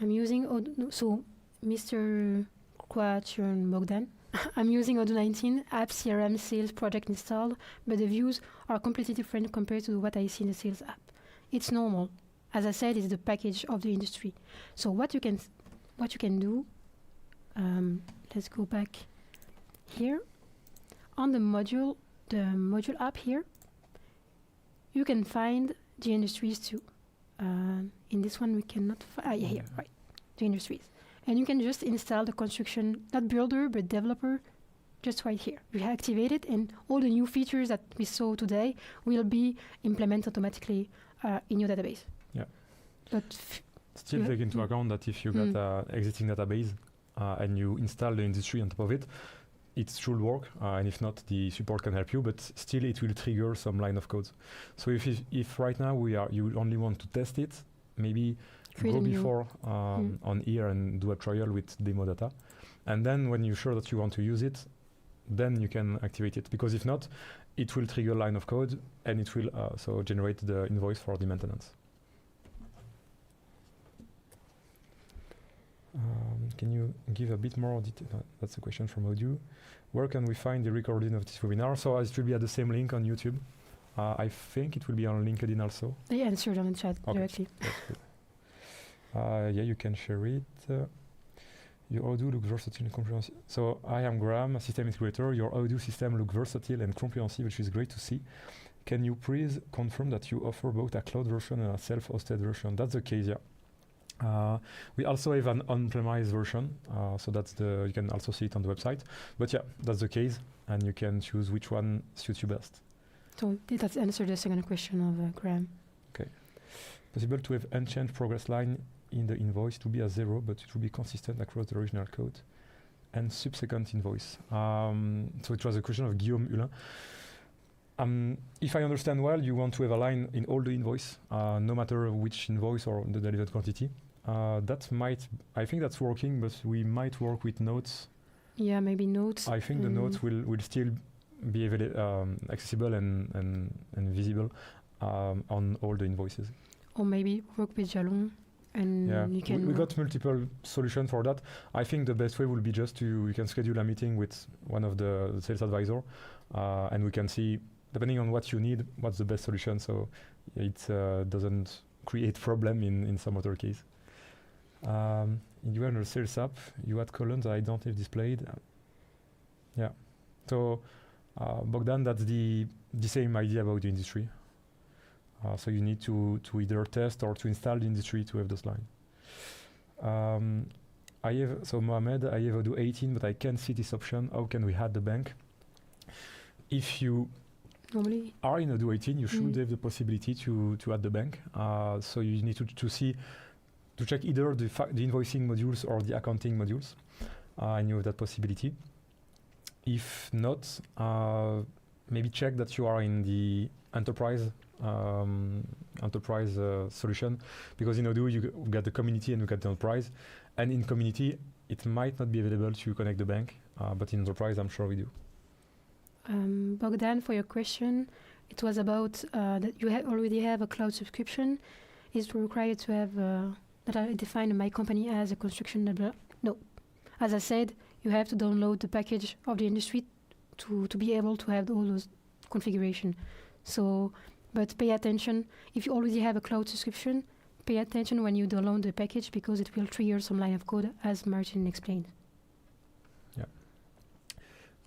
I'm using Odoo, so Mr. Kwachun Bogdan. I'm using Odoo 19 app CRM sales project installed, but the views are completely different compared to what I see in the sales app. It's normal. As I said, it's the package of the industry. So what you can do, let's go back here. On the module app here, you can find the industries too. In this one we cannot find, here, right, the industries. And you can just install the construction, not builder, but developer, just right here. We activate it, and all the new features that we saw today will be implemented automatically in your database. Yeah. But still take into account that if you got an existing database and you install the industry on top of it, it should work, and if not, the support can help you, but still it will trigger some line of code. So if right now you only want to test it, maybe Create go a new- before on here and do a trial with demo data. And then when you're sure that you want to use it, then you can activate it. Because if not, it will trigger line of code and it will so generate the invoice for the maintenance. Can you give a bit more detail? That's a question from Odoo. Where can we find the recording of this webinar? So it will be at the same link on YouTube. I think it will be on LinkedIn also. They answered on the chat directly. That's good. Yeah, you can share it. Your Odoo look versatile and comprehensive. So I am Graham, a system integrator. Your Odoo system look versatile and comprehensive, which is great to see. Can you please confirm that you offer both a cloud version and a self-hosted version? That's the case, yeah. We also have an on-premise version, so that's you can also see it on the website. But yeah, that's the case, and you can choose which one suits you best. So did that answer the second question of Graham? Okay. Possible to have unchanged progress line in the invoice to be a 0, but it will be consistent across the original code and subsequent invoice. So it was a question of Guillaume Hulin. If I understand well, you want to have a line in all the invoice, no matter which invoice or the delivered quantity. I think that's working, but we might work with notes. Yeah, maybe notes. I think the notes will still be accessible and visible on all the invoices. Or maybe work with Jalon, and you can. We got multiple solutions for that. I think the best way will be just you can schedule a meeting with one of the sales advisor, and we can see, depending on what you need, what's the best solution. So it doesn't create problem in some other case. You have a sales app, you add columns that I don't have displayed. Yeah. So Bogdan, that's the same idea about the industry. So you need to either test or to install the industry to have those lines. Mohamed, I have Odoo 18, but I can't see this option. How can we add the bank? If you normally are in Odoo 18, you should have the possibility to add the bank. So you need to check either the invoicing modules or the accounting modules, and you have that possibility. If not, maybe check that you are in the enterprise solution, because in Odoo you got the community and you got the enterprise, and in community it might not be available to connect the bank, but in enterprise I'm sure we do. Bogdan, for your question, it was about that you already have a cloud subscription. Is it required to have that I define my company as a construction developer? No. As I said, you have to download the package of the industry to be able to have all those configuration. So, but pay attention. If you already have a cloud subscription, pay attention when you download the package, because it will trigger some line of code, as Martin explained. Yeah.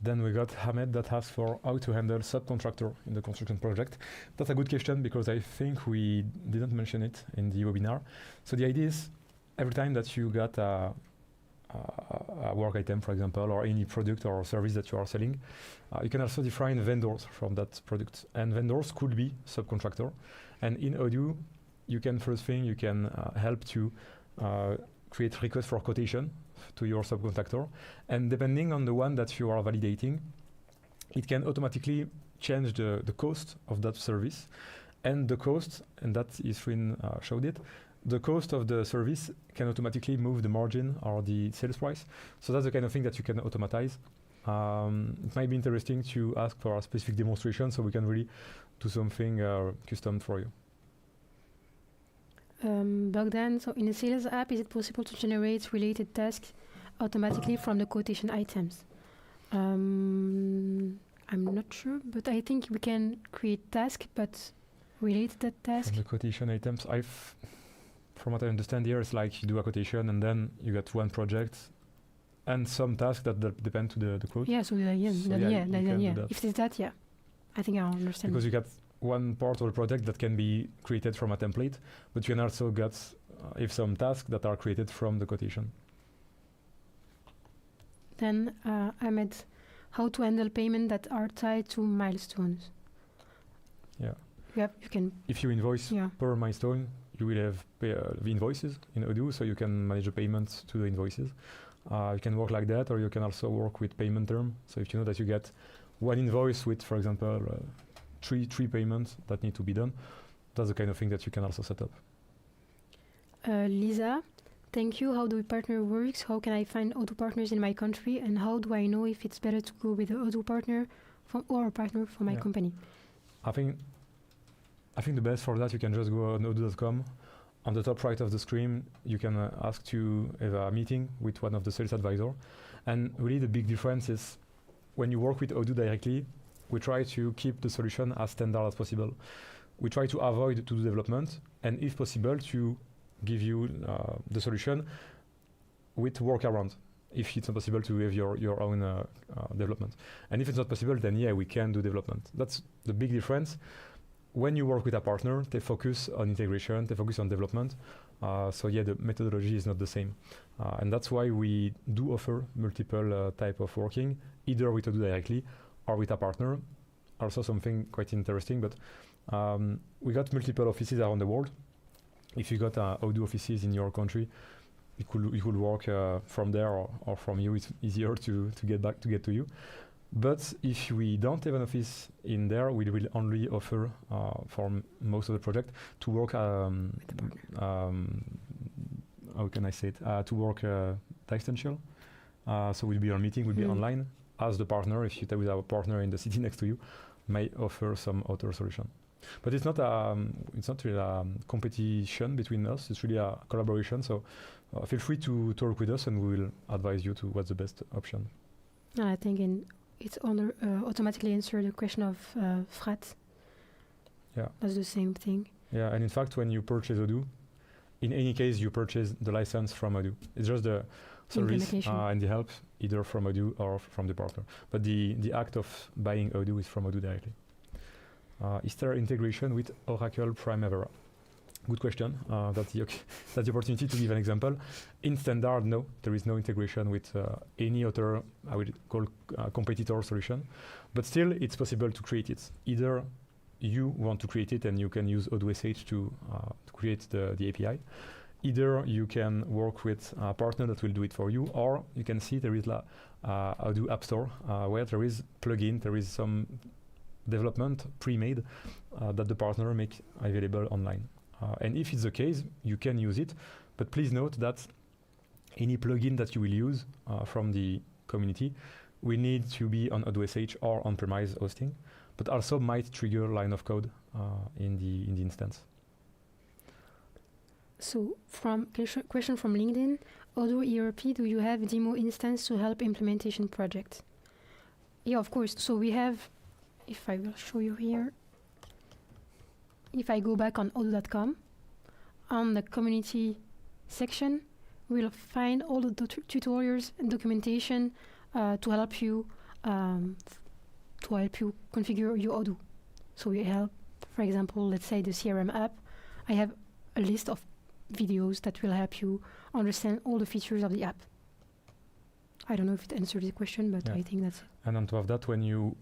Then we got Hamed that asks for how to handle subcontractor in the construction project. That's a good question, because I think we didn't mention it in the webinar. So the idea is, every time that you got a work item, for example, or any product or service that you are selling, you can also define vendors from that product. And vendors could be subcontractor. And in Odoo, you can help to create requests for quotation to your subcontractor. And depending on the one that you are validating, it can automatically change the cost of that service. And the cost, and that Isrin showed it, the cost of the service can automatically move the margin or the sales price. So that's the kind of thing that you can automatize. It might be interesting to ask for a specific demonstration so we can really do something custom for you. Bogdan, so in the sales app, is it possible to generate related tasks automatically from the quotation items? I'm not sure, but I think we can create tasks, but relate that task. From the quotation items, from what I understand here, it's like you do a quotation and then you get one project and some tasks that depend to the quote. Yeah, so then if it's that, yeah, I think I understand. Because you got one part of the project that can be created from a template, but you can also get some tasks that are created from the quotation. Then Ahmed, how to handle payment that are tied to milestones? Yeah. You can. If you invoice per milestone, you will have the invoices in Odoo, so you can manage the payments to the invoices. You can work like that, or you can also work with payment term. So if you know that you get one invoice with, for example, three payments that need to be done, that's the kind of thing that you can also set up. Lisa, thank you. How do partner works? How can I find Odoo partners in my country? And how do I know if it's better to go with an Odoo partner or a partner for my company? I think the best for that, you can just go on odoo.com. On the top right of the screen, you can ask to have a meeting with one of the sales advisors. And really the big difference is when you work with Odoo directly, we try to keep the solution as standard as possible. We try to avoid to do development, and if possible, to give you the solution with workaround, if it's not possible to have your own development. And if it's not possible, then we can do development. That's the big difference. When you work with a partner, they focus on integration, they focus on development. The methodology is not the same. And that's why we do offer multiple type of working, either with Odoo directly or with a partner. Also something quite interesting, but we got multiple offices around the world. If you got Odoo offices in your country, you could work from there or from you. It's easier to get to you. But if we don't have an office in there, we will only offer for most of the project to work. How can I say it? To work distantly. So our meeting will be online. As the partner, if you tell with our partner in the city next to you, may offer some other solution. But it's not really a competition between us. It's really a collaboration. So feel free to talk with us, and we will advise you to what's the best option. I think it's automatically answer the question of Frat. Yeah, that's the same thing. Yeah, and in fact, when you purchase Odoo, in any case, you purchase the license from Odoo. It's just the service and the help either from Odoo or from the partner. But the act of buying Odoo is from Odoo directly. Is there integration with Oracle Primavera? Good question. That's the opportunity to give an example. In standard, no, there is no integration with any other, I would call competitor solution. But still, it's possible to create it. Either you want to create it and you can use Odoo SH to create the API. Either you can work with a partner that will do it for you, or you can see there is Odoo App Store where there is plugin, there is some development pre-made that the partner make available online. And if it's the case, you can use it, but please note that any plugin that you will use from the community will need to be on Odoo SH or on-premise hosting, but also might trigger line of code in the instance. So, question from LinkedIn, Odoo ERP, do you have demo instance to help implementation project? Yeah, of course. So we have, if I will show you here, if I go back on odoo.com, on the community section, we'll find all the tutorials and documentation to help you configure your Odoo. So we help, for example, let's say the CRM app. I have a list of videos that will help you understand all the features of the app. I don't know if it answers the question, but I think that's it. And on top of that, when you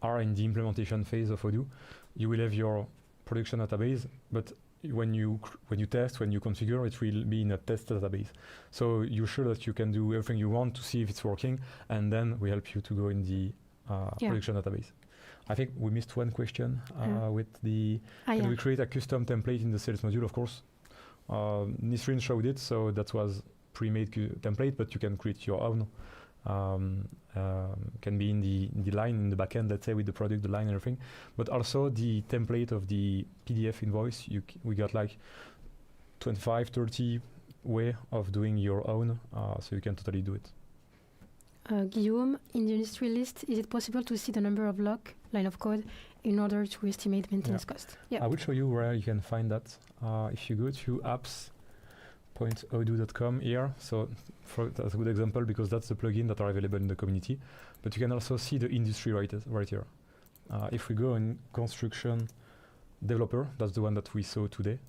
are in the implementation phase of Odoo, you will have your production database, but when you test, when you configure, it will be in a test database. So you're sure that you can do everything you want to see if it's working, and then we help you to go in the production database. I think we missed one question with the, can we create a custom template in the sales module? Of course. Nisrin showed it, so that was pre-made template, but you can create your own. Can be in the line in the backend, let's say, with the product, the line and everything, but also the template of the PDF invoice. We got like 25, 30 way of doing your own, so you can totally do it. Guillaume, in the industry list, is it possible to see the number of line of code in order to estimate maintenance cost? Yeah. I will show you where you can find that. If you go to apps.odoo.com here, so that's a good example because that's the plugin that are available in the community. But you can also see the industry right here. If we go in construction developer, that's the one that we saw today.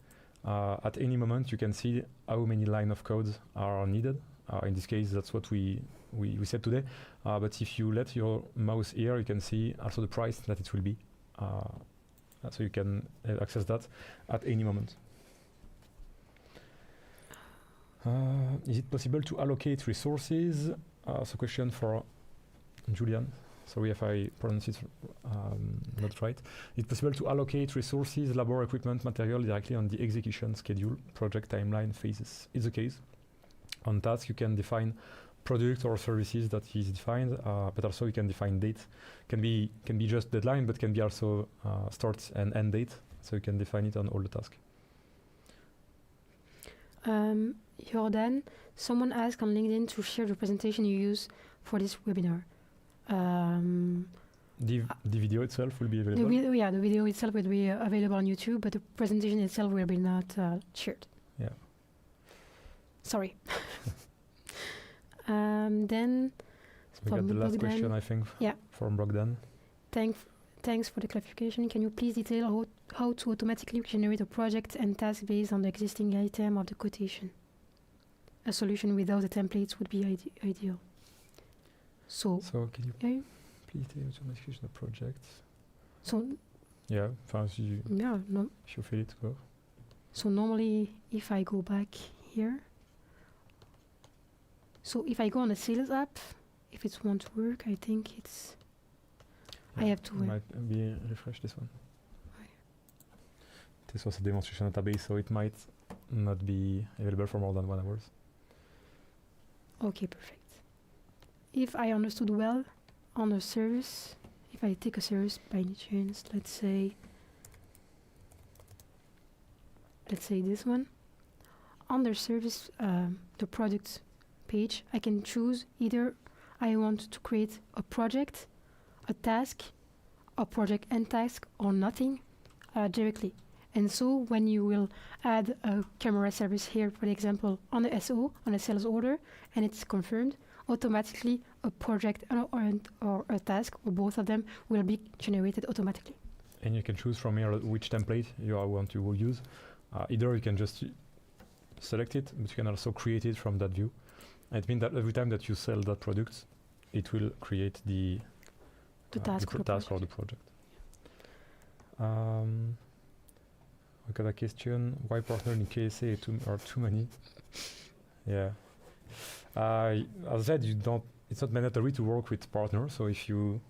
At any moment, you can see how many line of codes are needed. In this case, that's what we said today. But if you let your mouse here, you can see also the price that it will be. So you can access that at any moment. Is it possible to allocate resources? So question for Julian. sorry if I pronounce it not right. It's possible to allocate resources, labor, equipment, material directly on the execution schedule, project timeline phases. It's the case. On task, you can define product or services that is defined, but also you can define date. Can be just deadline, but can be also start and end date. So you can define it on all the tasks. Jordan, someone asked on LinkedIn to share the presentation you use for this webinar. The video itself will be available? The video itself will be available on YouTube, but the presentation itself will be not shared. Yeah. Sorry. Then we got the last question, I think, from Bogdan. Thanks for the clarification. Can you please detail how to automatically generate a project and task based on the existing item of the quotation? A solution without the templates would be ideal. So can you please detail automation of projects? So yeah, if you feel it, go. So normally, if I go back here, so if I go on the sales app, if it won't work, I think it's. I have to. Might be refresh this one. This was a demonstration database, so it might not be available for more than 1 hour. Okay, perfect. If I understood well, on a service, if I take a service by any chance, let's say this one, under service, the product page, I can choose either I want to create a project, a task, a project and task, or nothing directly. And so when you will add a camera service here, for example, on the SO, on a sales order, and it's confirmed, automatically a project or a task, or both of them, will be generated automatically. And you can choose from here which template you want to use. Either you can just select it, but you can also create it from that view. And it means that every time that you sell that product, it will create the task or the project. We got a question: why partner in KSA are too many? Yeah. As I said, it's not mandatory to work with partners. So if you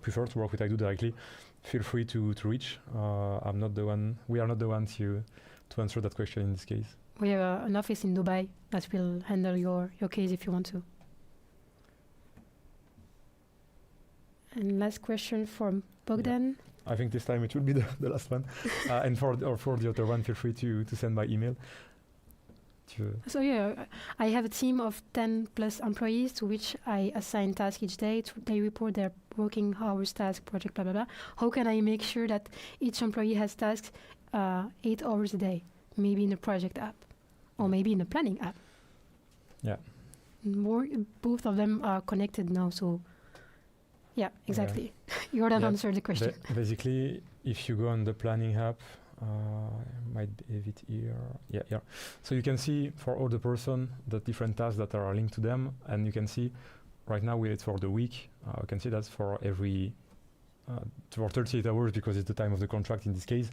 prefer to work with Odoo directly, feel free to reach. I'm not the one. We are not the ones to answer that question in this case. We have an office in Dubai that will handle your case if you want to. And last question from Bogdan. Yeah. I think this time it will be the last one. And for the other one, feel free to send by email. So I have a team of 10 plus employees to which I assign tasks each day. They report their working hours, task, project, blah, blah, blah. How can I make sure that each employee has tasks 8 hours a day? Maybe in the project app or maybe in the planning app. Yeah. Both of them are connected now, so yeah, exactly. You already answered the question. Basically, if you go on the planning app, might have it here. Yeah. So you can see for all the person the different tasks that are linked to them, and you can see right now it's for the week. You can see that's for every for 38 hours because it's the time of the contract in this case.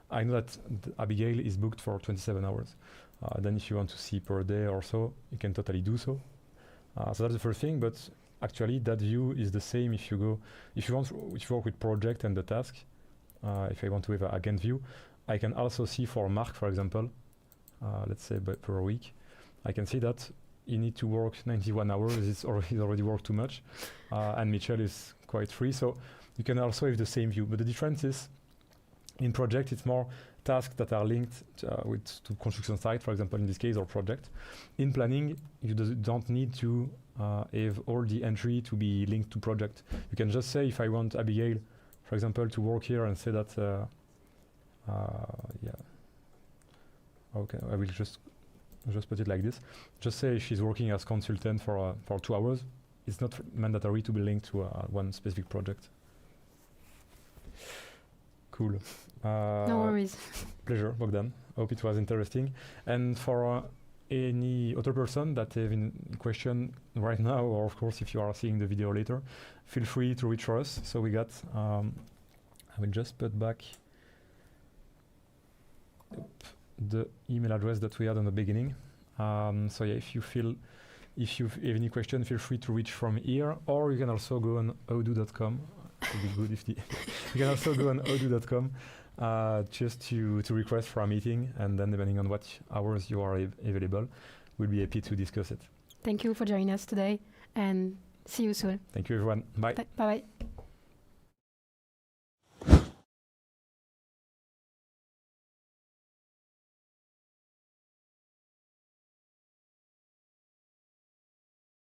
I know that Abigail is booked for 27 hours. Then if you want to see per day or so, you can totally do so. So that's the first thing, but actually that view is the same if you work with project and the task. If I want to have a Gantt view, I can also see for Mark, for example, let's say per week, I can see that he need to work 91 hours. He's already worked too much, and Mitchell is quite free. So you can also have the same view, but the difference is in project it's more tasks that are linked to construction site, for example, in this case, or project. In planning, you don't need to have all the entry to be linked to project. You can just say, if I want Abigail, for example, to work here and say that, okay, I will just put it like this. Just say she's working as consultant for 2 hours. It's not mandatory to be linked to one specific project. Cool. No worries. Pleasure, Bogdan. Hope it was interesting. And for any other person that have a question right now, or of course if you are seeing the video later, feel free to reach us. So we got, I will just put back the email address that we had in the beginning. So yeah, if you feel If you have any question, feel free to reach from here, or you can also go on odoo.com. It would be good if you can also go on odoo.com just to request for a meeting, and then depending on what hours you are available, we'll be happy to discuss it. Thank you for joining us today, and see you soon. Thank you, everyone. Bye. Bye-bye.